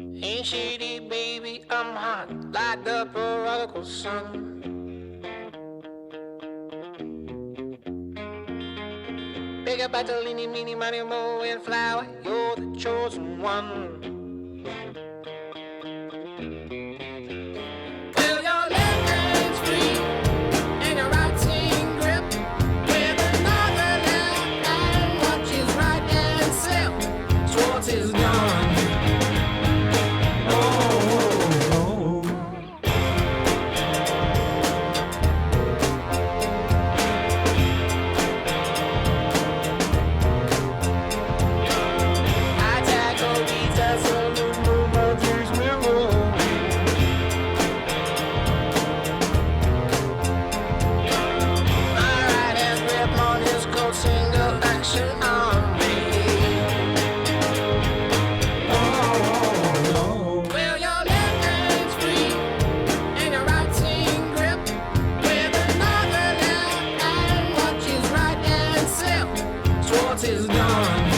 Ain't shady, baby, I'm hot like the prodigal son. Big up Bartolini, meeny, money, mo, and flower, you're the chosen one. Well, your left hand's free, and your right's in grip, with another left hand watches right and slip. Swartz is gone. Is gone.